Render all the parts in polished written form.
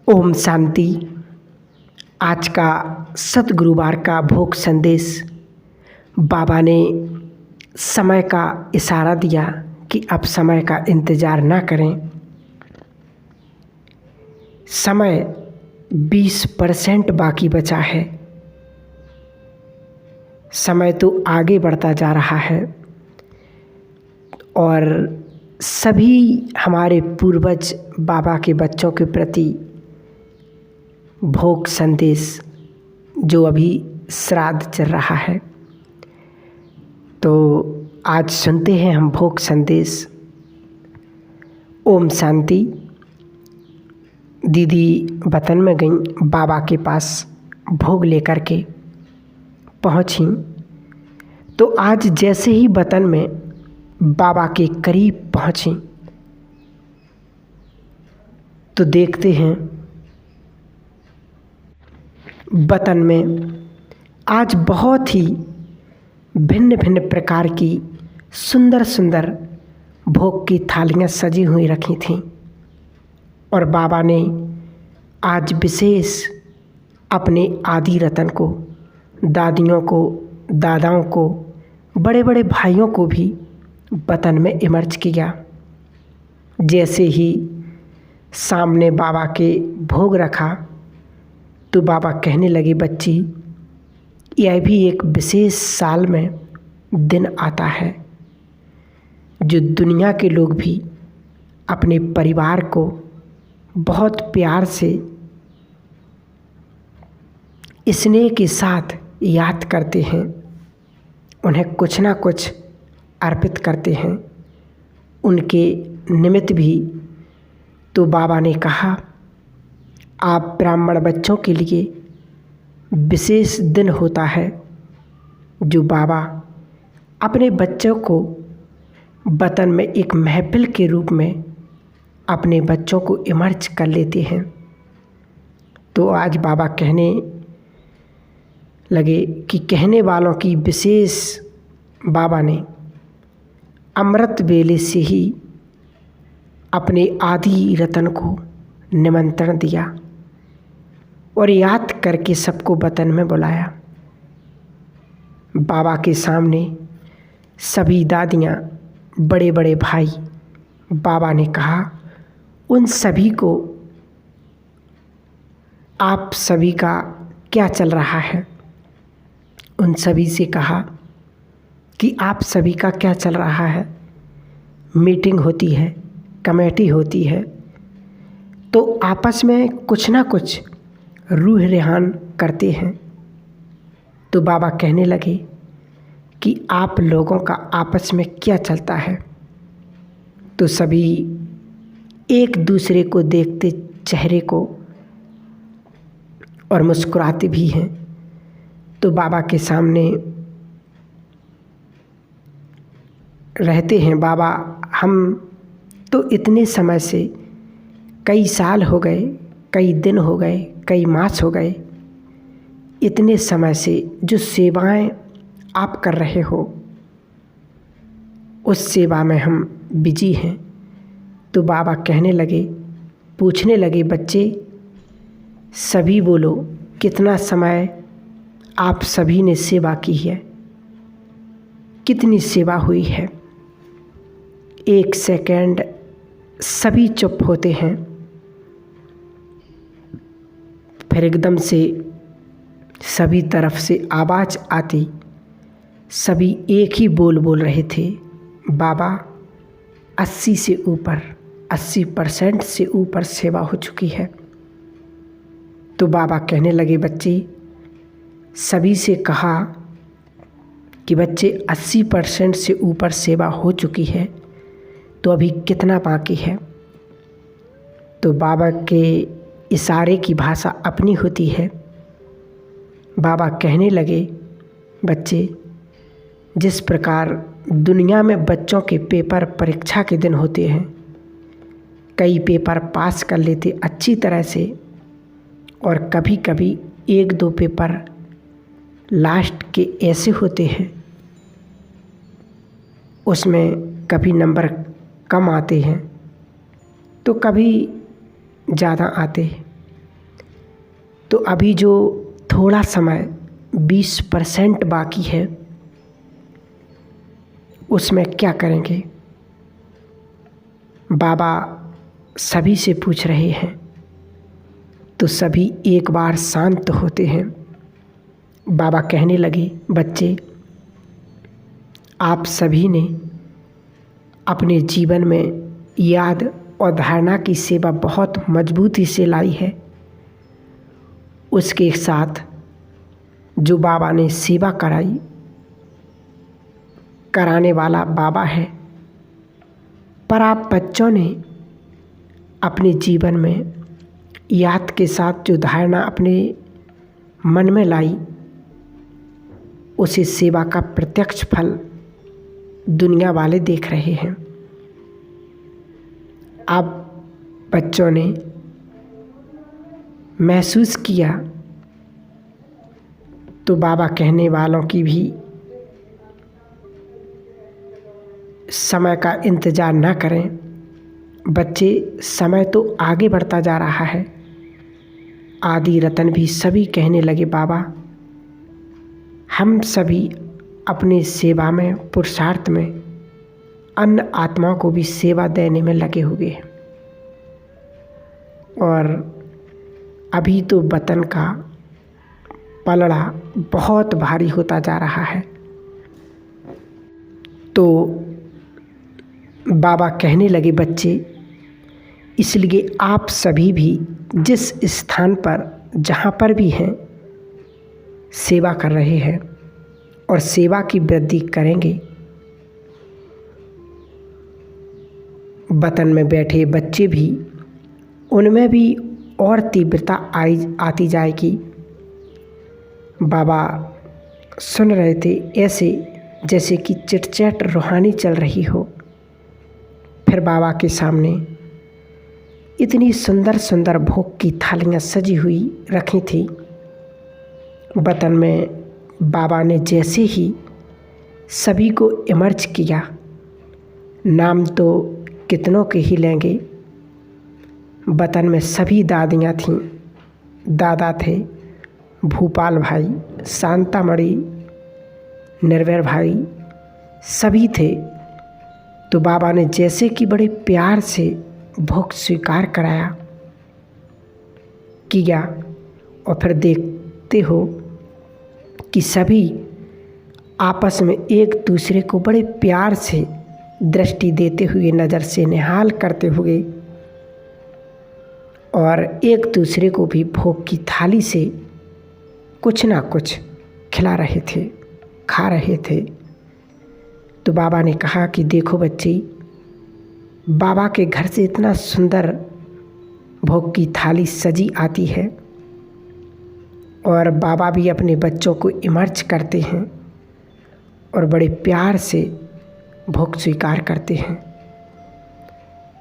ओम शांति। आज का सतगुरुवार का भोग संदेश बाबा ने समय का इशारा दिया कि अब समय का इंतज़ार ना करें। समय 20% बाकी बचा है। समय तो आगे बढ़ता जा रहा है और सभी हमारे पूर्वज बाबा के बच्चों के प्रति भोग संदेश जो अभी श्राद्ध चल रहा है, तो आज सुनते हैं हम भोग संदेश। ओम शांति। दीदी वतन में गई, बाबा के पास भोग लेकर के पहुंची, तो आज जैसे ही वतन में बाबा के करीब पहुंची तो देखते हैं वतन में आज बहुत ही भिन्न भिन्न प्रकार की सुंदर सुंदर भोग की थालियाँ सजी हुई रखी थीं और बाबा ने आज विशेष अपने आदि रतन को, दादियों को, दादाओं को, बड़े बड़े भाइयों को भी वतन में इमर्ज किया। जैसे ही सामने बाबा के भोग रखा तो बाबा कहने लगे, बच्ची, यह भी एक विशेष साल में दिन आता है जो दुनिया के लोग भी अपने परिवार को बहुत प्यार से स्नेह के साथ याद करते हैं, उन्हें कुछ ना कुछ अर्पित करते हैं उनके निमित्त भी। तो बाबा ने कहा, आप ब्राह्मण बच्चों के लिए विशेष दिन होता है जो बाबा अपने बच्चों को वतन में एक महफिल के रूप में अपने बच्चों को इमर्ज कर लेते हैं। तो आज बाबा कहने लगे कि कहने वालों की विशेष बाबा ने अमृत वेले से ही अपने आदि रतन को निमंत्रण दिया और याद करके सबको वतन में बुलाया। बाबा के सामने सभी दादियाँ, बड़े बड़े भाई, बाबा ने कहा उन सभी को, आप सभी का क्या चल रहा है। उन सभी से कहा कि आप सभी का क्या चल रहा है। मीटिंग होती है, कमेटी होती है, तो आपस में कुछ ना कुछ रूह रेहान करते हैं। तो बाबा कहने लगे कि आप लोगों का आपस में क्या चलता है। तो सभी एक दूसरे को देखते चेहरे को और मुस्कुराते भी हैं। तो बाबा के सामने रहते हैं, बाबा हम तो इतने समय से, कई साल हो गए, कई दिन हो गए, कई मास हो गए, इतने समय से जो सेवाएं आप कर रहे हो उस सेवा में हम बिजी हैं। तो बाबा कहने लगे, पूछने लगे, बच्चे सभी बोलो कितना समय आप सभी ने सेवा की है, कितनी सेवा हुई है। एक सेकंड सभी चुप होते हैं, फिर एकदम से सभी तरफ से आवाज़ आती, सभी एक ही बोल रहे थे, बाबा 80 से ऊपर, 80% से ऊपर सेवा हो चुकी है। तो बाबा कहने लगे, बच्चे सभी से कहा कि बच्चे 80% से ऊपर सेवा हो चुकी है, तो अभी कितना बाकी है। तो बाबा के इशारे की भाषा अपनी होती है। बाबा कहने लगे, बच्चे जिस प्रकार दुनिया में बच्चों के पेपर परीक्षा के दिन होते हैं, कई पेपर पास कर लेते अच्छी तरह से और कभी कभी एक दो पेपर लास्ट के ऐसे होते हैं उसमें कभी नंबर कम आते हैं तो कभी ज़्यादा आते हैं। तो अभी जो थोड़ा समय 20% बाकी है उसमें क्या करेंगे? बाबा सभी से पूछ रहे हैं। तो सभी एक बार शांत होते हैं। बाबा कहने लगे, बच्चे, आप सभी ने अपने जीवन में याद और धारणा की सेवा बहुत मजबूती से लाई है। उसके साथ जो बाबा ने सेवा कराई, कराने वाला बाबा है, पर आप बच्चों ने अपने जीवन में याद के साथ जो धारणा अपने मन में लाई, उसे सेवा का प्रत्यक्ष फल दुनिया वाले देख रहे हैं। आप बच्चों ने महसूस किया तो बाबा कहने वालों की भी समय का इंतज़ार न करें। बच्चे, समय तो आगे बढ़ता जा रहा है। आदि रतन भी सभी कहने लगे, बाबा, हम सभी अपनी सेवा में, पुरुषार्थ में, अन्य आत्माओं को भी सेवा देने में लगे हुए हैं। और अभी तो वतन का पलड़ा बहुत भारी होता जा रहा है। तो बाबा कहने लगे, बच्चे, इसलिए आप सभी भी जिस स्थान पर जहाँ पर भी हैं सेवा कर रहे हैं और सेवा की वृद्धि करेंगे। वतन में बैठे बच्चे भी, उनमें भी और तीव्रता आती जाएगी। बाबा सुन रहे थे ऐसे जैसे कि चिटचैट रूहानी चल रही हो। फिर बाबा के सामने इतनी सुंदर सुंदर भोग की थालियाँ सजी हुई रखी थी। वतन में बाबा ने जैसे ही सभी को इमर्ज किया, नाम तो कितनों के ही लेंगे। वतन में सभी दादियाँ थीं, दादा थे, भूपाल भाई, शांतामणि, निर्भय भाई, सभी थे। तो बाबा ने जैसे कि बड़े प्यार से भोग स्वीकार कराया, किया, और फिर देखते हो कि सभी आपस में एक दूसरे को बड़े प्यार से दृष्टि देते हुए, नज़र से निहाल करते हुए, और एक दूसरे को भी भोग की थाली से कुछ ना कुछ खिला रहे थे, खा रहे थे। तो बाबा ने कहा कि देखो बच्ची, बाबा के घर से इतना सुंदर भोग की थाली सजी आती है और बाबा भी अपने बच्चों को इमर्ज करते हैं और बड़े प्यार से भोग स्वीकार करते हैं।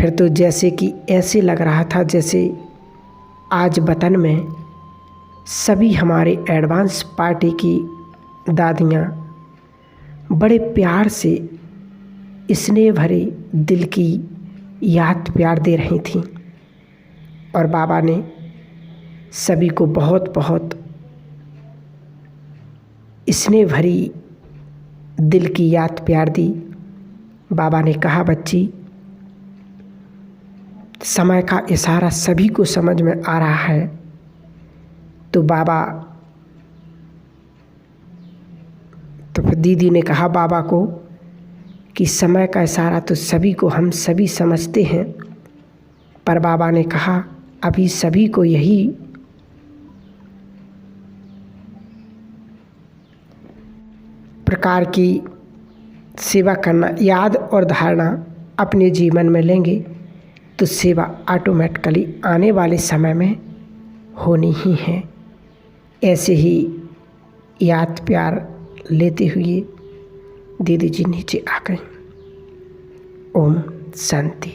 फिर तो जैसे कि ऐसे लग रहा था जैसे आज वतन में सभी हमारे एडवांस पार्टी की दादियाँ बड़े प्यार से स्नेह भरे दिल की याद प्यार दे रही थीं और बाबा ने सभी को बहुत बहुत स्नेह भरी दिल की याद प्यार दी। बाबा ने कहा, बच्ची, समय का इशारा सभी को समझ में आ रहा है। तो बाबा, तो फिर दीदी ने कहा बाबा को कि समय का इशारा तो सभी को, हम सभी समझते हैं, पर बाबा ने कहा अभी सभी को यही प्रकार की सेवा करना, याद और धारणा अपने जीवन में लेंगे तो सेवा ऑटोमेटिकली आने वाले समय में होनी ही है। ऐसे ही याद प्यार लेते हुए दीदी जी नीचे आ गई। ओम शांति।